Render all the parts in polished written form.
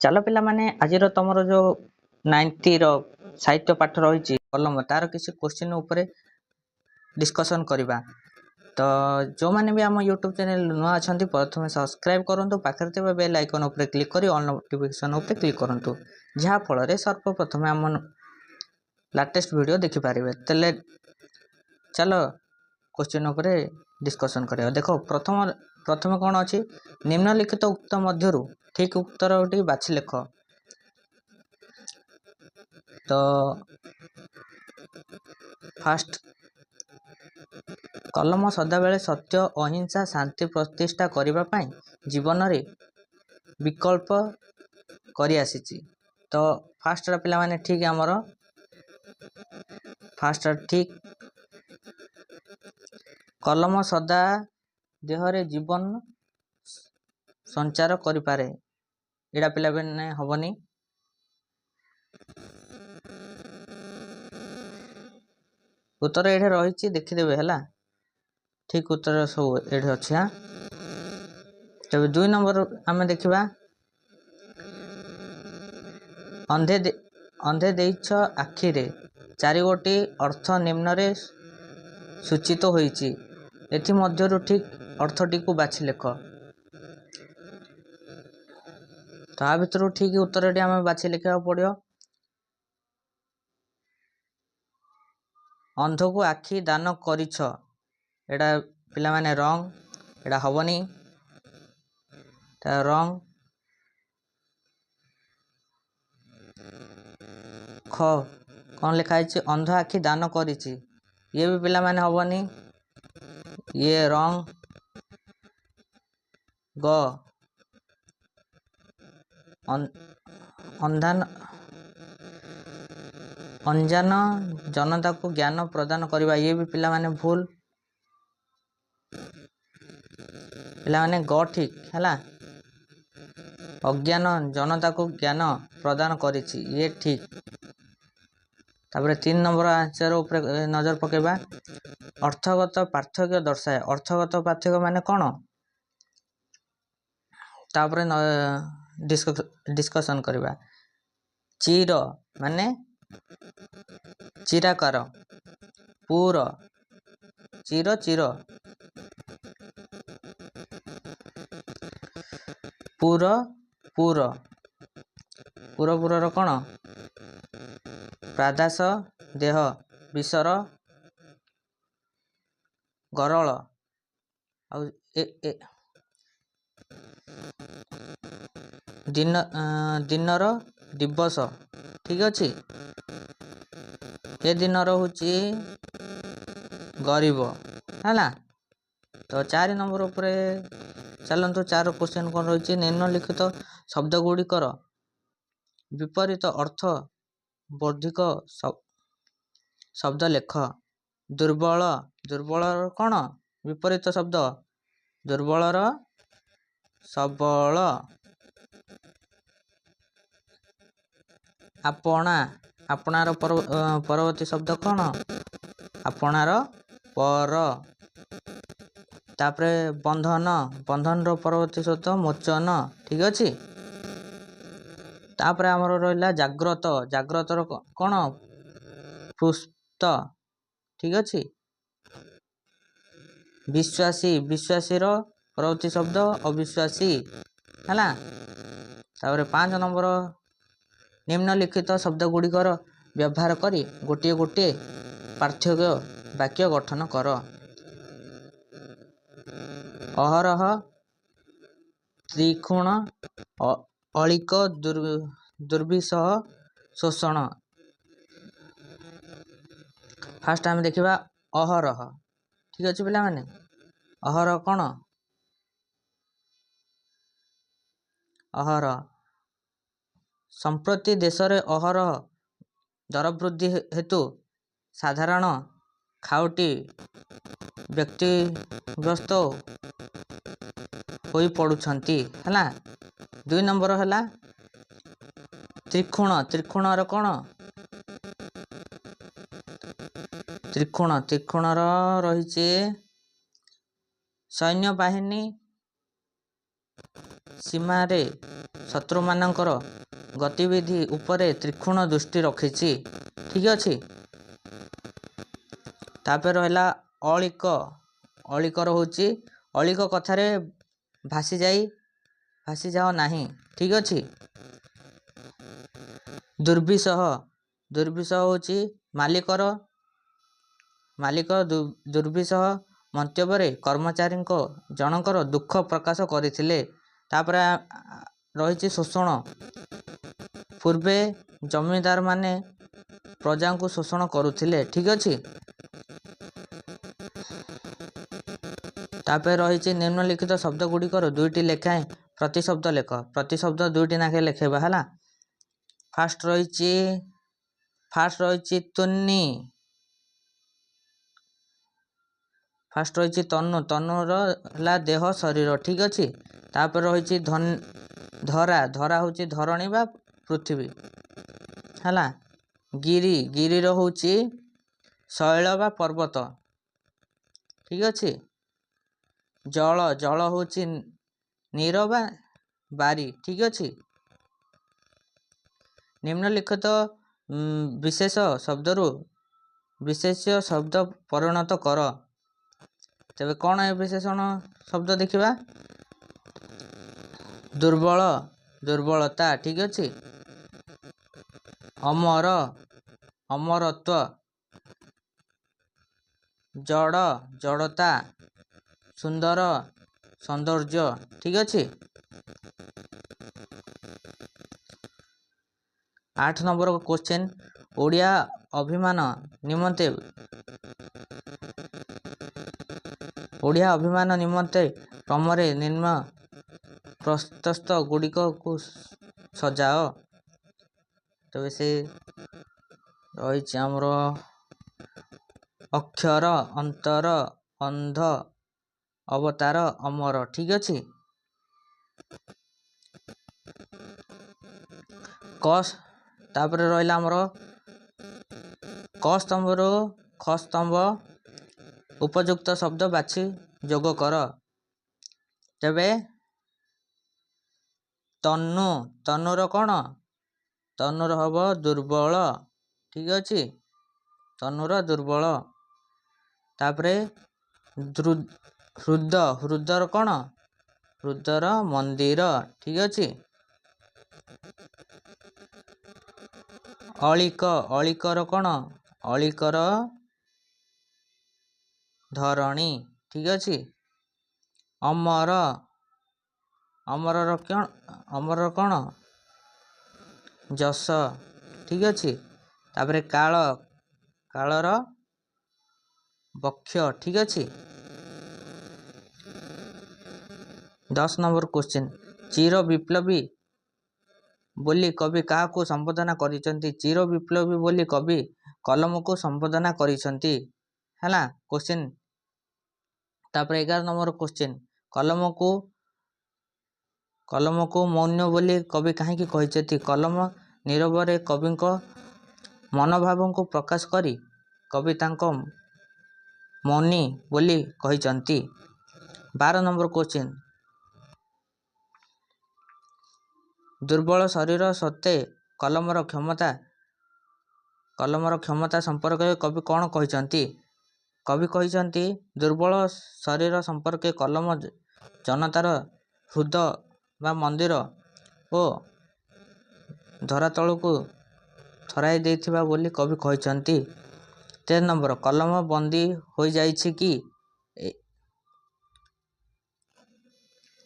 ଚାଲ ପିଲାମାନେ ଆଜିର ତମର ଯୋଉ 90 ର ସାହିତ୍ୟ ପାଠ ରହିଛି କଲମ ତାର କିଛି କ୍ୱେଶ୍ଚିନ୍ ଉପରେ ଡିସ୍କସନ୍ କରିବା। ତ ଯେଉଁମାନେ ବି ଆମ ୟୁଟ୍ୟୁବ୍ ଚ୍ୟାନେଲ୍ ନୂଆ ଅଛନ୍ତି ପ୍ରଥମେ ସବସ୍କ୍ରାଇବ୍ କରନ୍ତୁ, ପାଖରେ ଥିବା ବେଲ୍ ଆଇକନ୍ ଉପରେ କ୍ଲିକ୍ କରି ଅଲ୍ ନୋଟିଫିକେସନ୍ ଉପରେ କ୍ଲିକ୍ କରନ୍ତୁ, ଯାହାଫଳରେ ସର୍ବପ୍ରଥମେ ଆମ ଲାଟେଷ୍ଟ ଭିଡ଼ିଓ ଦେଖିପାରିବେ। ତାହେଲେ ଚାଲ କ୍ୱେଶ୍ଚିନ୍ ଉପରେ ଡିସ୍କସନ୍ କରିବା। ଦେଖ ପ୍ରଥମେ କ'ଣ ଅଛି, ନିମ୍ନଲିଖିତ ଉକ୍ତ ମଧ୍ୟରୁ ଠିକ୍ ଉତ୍ତରଟି ବାଛି ଲେଖ। ତ ଫାର୍ଷ୍ଟ, କଲମ ସଦାବେଳେ ସତ୍ୟ, ଅହିଂସା, ଶାନ୍ତି ପ୍ରତିଷ୍ଠା କରିବା ପାଇଁ ଜୀବନରେ ବିକଳ୍ପ କରି ଆସିଛି। ତ ଫାର୍ଷ୍ଟଟା ପିଲାମାନେ ଠିକ୍, ଆମର ଫାର୍ଷ୍ଟଟା ଠିକ୍। କଲମ ସଦା ଦେହରେ ଜୀବନ ସଞ୍ଚାର କରିପାରେ, ଏଇଟା ପିଲାମାନେ ହବନି। ଉତ୍ତର ଏଠି ରହିଛି, ଦେଖିଦେବେ ହେଲା, ଠିକ୍ ଉତ୍ତର ସବୁ ଏଠି ଅଛି। ତେବେ 2 ନମ୍ବର ଆମେ ଦେଖିବା, ଅନ୍ଧେ ଦେଇଛ ଆଖିରେ, 4ଗୋଟି ଅର୍ଥ ନିମ୍ନରେ ସୂଚିତ ହୋଇଛି, ଏଥିମଧ୍ୟରୁ ଠିକ୍ ଅର୍ଥଟିକୁ ବାଛି ଲେଖ। ତା ଭିତରୁ ଠିକ୍ ଉତ୍ତରଟି ଆମେ ବାଛି ଲେଖିବାକୁ ପଡ଼ିବ। ଅନ୍ଧକୁ ଆଖି ଦାନ କରିଛ, ଏଇଟା ପିଲାମାନେ ରଙ୍ଗ, ଏଇଟା ହବନି, ଏଇଟା ରଙ୍ଗ। ଖ କ'ଣ ଲେଖା ହେଇଛି, ଅନ୍ଧ ଆଖି ଦାନ କରିଛି, ଇଏ ବି ପିଲାମାନେ ହବନି, ଇଏ ରଙ୍ଗ। ଗ ଅଞ୍ଜାନ ଜନତାକୁ ଜ୍ଞାନ ପ୍ରଦାନ କରିବା, ଇଏ ବି ପିଲାମାନେ ଭୁଲ। ପିଲାମାନେ ଗ ଠିକ୍ ହେଲା, ଅଜ୍ଞାନ ଜନତାକୁ ଜ୍ଞାନ ପ୍ରଦାନ କରିଛି, ଇଏ ଠିକ୍। ତାପରେ 3 ନମ୍ବର ଆନ୍ସର ଉପରେ ନଜର ପକାଇବା, ଅର୍ଥଗତ ପାର୍ଥକ୍ୟ ଦର୍ଶାଏ। ଅର୍ଥଗତ ପାର୍ଥକ୍ୟ ମାନେ କ'ଣ, ତାପରେ ଡିସ୍କସନ୍ କରିବା। ଚିର ମାନେ ଚିରାକାର, ପୁର ଚିର ପୁରର କ'ଣ, ପ୍ରାଦାସ ଦେହ, ବିଷର ଗରଳ, ଆଉ ଦିନର ଦିବସ, ଠିକ୍ ଅଛି। ଏ ଦିନର ହେଉଛି ଗରିବ ହେଲା। ତ 4 ନମ୍ବର ଉପରେ ଚାଲନ୍ତୁ, 4 କ୍ୱେଶ୍ଚିନ୍ କ'ଣ ରହିଛି, ନିମ୍ନଲିଖିତ ଶବ୍ଦ ଗୁଡ଼ିକର ବିପରୀତ ଅର୍ଥ ବର୍ଦ୍ଧିକ ଶବ୍ଦ ଲେଖ। ଦୁର୍ବଳର କ'ଣ ବିପରୀତ ଶବ୍ଦ, ଦୁର୍ବଳର ସବଳ। ଆପଣାର ପରବର୍ତ୍ତୀ ଶବ୍ଦ କ'ଣ, ଆପଣାର ପର। ତାପରେ ବନ୍ଧନର ପରବର୍ତ୍ତୀ ଶବ୍ଦ ମୋଚନ, ଠିକ୍ ଅଛି। ତାପରେ ଆମର ରହିଲା ଜାଗ୍ରତର କ'ଣ, ପୃଷ୍ଠ, ଠିକ୍ ଅଛି। ବିଶ୍ୱାସୀର ପରବର୍ତ୍ତୀ ଶବ୍ଦ ଅବିଶ୍ୱାସୀ ହେଲା। ତାପରେ 5 ନମ୍ବର, ନିମ୍ନଲିଖିତ ଶବ୍ଦ ଗୁଡ଼ିକର ବ୍ୟବହାର କରି ଗୋଟିଏ ପାର୍ଥକ୍ୟ ବାକ୍ୟ ଗଠନ କର। ଅହରହ, ତ୍ରିଖୁଣ, ଅଳିକ, ଦୁର୍ବିସହ, ଶୋଷଣ। ଫାର୍ଷ୍ଟ ଆମେ ଦେଖିବା ଅହରହ, ଠିକ୍ ଅଛି ପିଲାମାନେ। ଅହରହ କ'ଣ, ଅହରହ ସମ୍ପ୍ରତି ଦେଶରେ ଅହରହ ଦରବୃଦ୍ଧି ହେତୁ ସାଧାରଣ ଖାଉଟି ବ୍ୟତିବ୍ୟସ୍ତ ହୋଇ ପଡ଼ୁଛନ୍ତି ହେଲା। 2 ନମ୍ବର ହେଲା ତ୍ରିଖୁଣର କ'ଣ, ତ୍ରିଖୁଣର ରହିଛି ସୈନ୍ୟବାହିନୀ ସୀମାରେ ଶତ୍ରୁମାନଙ୍କର ଗତିବିଧି ଉପରେ ତୀକ୍ଷ୍ଣ ଦୃଷ୍ଟି ରଖିଛି। ଠିକ୍ ଅଛି। ତାପରେ ରହିଲା ଅଳିକ। ଅଳିକର ହେଉଛି ଅଳିକ କଥାରେ ଭାସିଯାଅ ନାହିଁ। ଠିକ୍ ଅଛି। ଦୁର୍ବିସହ। ଦୁର୍ବିସହ ହେଉଛି ମାଲିକ ଦୁର୍ବିସହ ମନ୍ତବ୍ୟରେ କର୍ମଚାରୀଙ୍କ ଜଣଙ୍କର ଦୁଃଖ ପ୍ରକାଶ କରିଥିଲେ। ତାପରେ ରହିଛି ଶୋଷଣ। ପୂର୍ବେ ଜମିଦାରମାନେ ପ୍ରଜାଙ୍କୁ ଶୋଷଣ କରୁଥିଲେ। ଠିକ୍ ଅଛି। ତାପରେ ରହିଛି ନିମ୍ନଲିଖିତ ଶବ୍ଦ ଗୁଡ଼ିକର 2ଟି ଲେଖାଏଁ ପ୍ରତିଶବ୍ଦ ଲେଖ। ପ୍ରତିଶବ୍ଦ 2ଟି ଲେଖାଏଁ ଲେଖେଇବା ହେଲା। ଫାର୍ଷ୍ଟ ରହିଛି ତୁନି। ଫାର୍ଷ୍ଟ ରହିଛି ତନୁ। ତନୁର ହେଲା ଦେହ ଶରୀର। ଠିକ୍ ଅଛି। ତାପରେ ରହିଛି ଧରା। ଧରା ହେଉଛି ଧରଣୀ ବା ପୃଥିବୀ ହେଲା। ଗିରି। ଗିରିର ହେଉଛି ଶୈଳ ବା ପର୍ବତ। ଠିକ୍ ଅଛି। ଜଳ। ଜଳ ହେଉଛି ନୀର ବା ବାରି। ଠିକ୍ ଅଛି। ନିମ୍ନଲିଖିତ ବିଶେଷ ଶବ୍ଦରୁ ବିଶେଷ୍ୟ ଶବ୍ଦ ପରିଣତ କର। ତେବେ କ'ଣ ଏ ବିଶେଷଣ ଶବ୍ଦ ଦେଖିବା? ଦୁର୍ବଳ, ଦୁର୍ବଳତା। ଠିକ୍ ଅଛି। ଅମର, ଅମରତ୍ୱ। ଜଡ଼, ଜଡ଼ତା। ସୁନ୍ଦର, ସୌନ୍ଦର୍ଯ୍ୟ। ଠିକ୍ ଅଛି। 8 ନମ୍ବର କ୍ୱେଶ୍ଚିନ୍। ଓଡ଼ିଆ ଅଭିମାନ ନିମନ୍ତେ କ୍ରମରେ ନିମ୍ନ ପ୍ରସ୍ତସ୍ଥ ଗୁଡ଼ିକକୁ ସଜାଅ। ତେବେ ସେ ରହିଛି ଆମର ଅକ୍ଷର, ଅନ୍ତର, ଅନ୍ଧ, ଅବତାର, ଅମର। ଠିକ୍ ଅଛି। ତାପରେ ରହିଲା ଆମର କ ସ୍ତମ୍ଭରୁ ଖ ସ୍ତମ୍ଭ ଉପଯୁକ୍ତ ଶବ୍ଦ ବାଛି ଯୋଗ କର। ତେବେ ତନୁ। ତନୁର କ'ଣ? ତନୁର ହେବ ଦୁର୍ବଳ। ଠିକ୍ ଅଛି। ତନୁର ଦୁର୍ବଳ। ତାପରେ ହୃଦ। ହୃଦର କ'ଣ? ହୃଦର ମନ୍ଦିର। ଠିକ୍ ଅଛି। ଅଳିକ। ଅଳିକର କ'ଣ? ଅଳିକର ଧରଣୀ। ଠିକ୍ ଅଛି। ଅମର। ଅମରର କ'ଣ? ଯଶ। ଠିକ୍ ଅଛି। ତାପରେ କାଳ। କାଳର ବକ୍ଷ। ଠିକ୍ ଅଛି। 10 ନମ୍ବର କ୍ୱେଶ୍ଚିନ୍। ଚିର ବିପ୍ଳବୀ ବୋଲି କବି କାହାକୁ ସମ୍ବୋଧନା କରିଛନ୍ତି? ଚିର ବିପ୍ଳବୀ ବୋଲି କବି କଲମକୁ ସମ୍ବୋଧନା କରିଛନ୍ତି ହେଲା କ୍ୱେଶ୍ଚିନ୍। ତାପରେ 11 ନମ୍ବର କ୍ୱେଶ୍ଚିନ୍। କଲମକୁ ମୌନ ବୋଲି କବି କାହିଁକି କହିଛନ୍ତି? କଲମ ନୀରବରେ କବିଙ୍କ ମନୋଭାବକୁ ପ୍ରକାଶ କରି କବି ତାଙ୍କ ମୌନୀ ବୋଲି କହିଛନ୍ତି। 12 ନମ୍ବର କ୍ୱେଶ୍ଚିନ୍। ଦୁର୍ବଳ ଶରୀର ସତ୍ତ୍ୱେ କଲମର କ୍ଷମତା ସମ୍ପର୍କରେ କବି କ'ଣ କହିଛନ୍ତି? କବି କହିଛନ୍ତି ଦୁର୍ବଳ ଶରୀର ସମ୍ପର୍କେ କଲମ ଜନତାର ହୃଦ ବା ମନ୍ଦିର ଓ ଧରାତଳକୁ ଥରାଇ ଦେଇଥିବା ବୋଲି କବି କହିଛନ୍ତି। 13 ନମ୍ବର। କଲମ ବନ୍ଦୀ ହୋଇଯାଇଛି କି?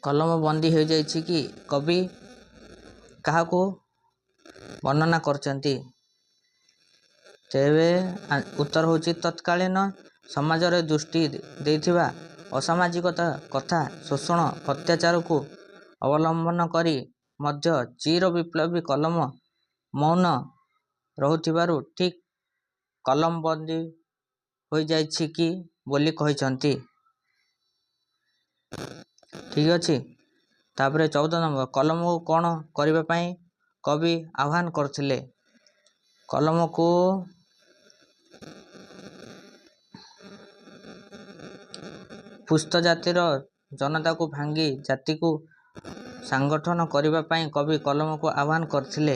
କଲମ ବନ୍ଦୀ ହୋଇଯାଇଛି କି? କବି କାହାକୁ ବର୍ଣ୍ଣନା କରିଛନ୍ତି? ତେବେ ଉତ୍ତର ହେଉଛି ତତ୍କାଳୀନ ସମାଜରେ ଦୃଷ୍ଟି ଦେଇଥିବା ଅସାମାଜିକତା କଥା ଶୋଷଣ ଅତ୍ୟାଚାରକୁ ଅବଲମ୍ବନ କରି ମଧ୍ୟ ଚିର ବିପ୍ଳବୀ କଲମ ମୌନ ରହୁଥିବାରୁ ଠିକ୍ କଲମ ବନ୍ଦୀ ହୋଇଯାଇଛି କି ବୋଲି କହିଛନ୍ତି। ଠିକ୍ ଅଛି। ତାପରେ 14 ନମ୍ବର। କଲମକୁ କ'ଣ କରିବା ପାଇଁ କବି ଆହ୍ୱାନ କରିଥିଲେ? କଲମକୁ ପୁସ୍ତ ଜାତିର ଜନତାକୁ ଭାଙ୍ଗି ଜାତିକୁ ସାଂଗଠନ କରିବା ପାଇଁ କବି କଲମକୁ ଆହ୍ୱାନ କରିଥିଲେ।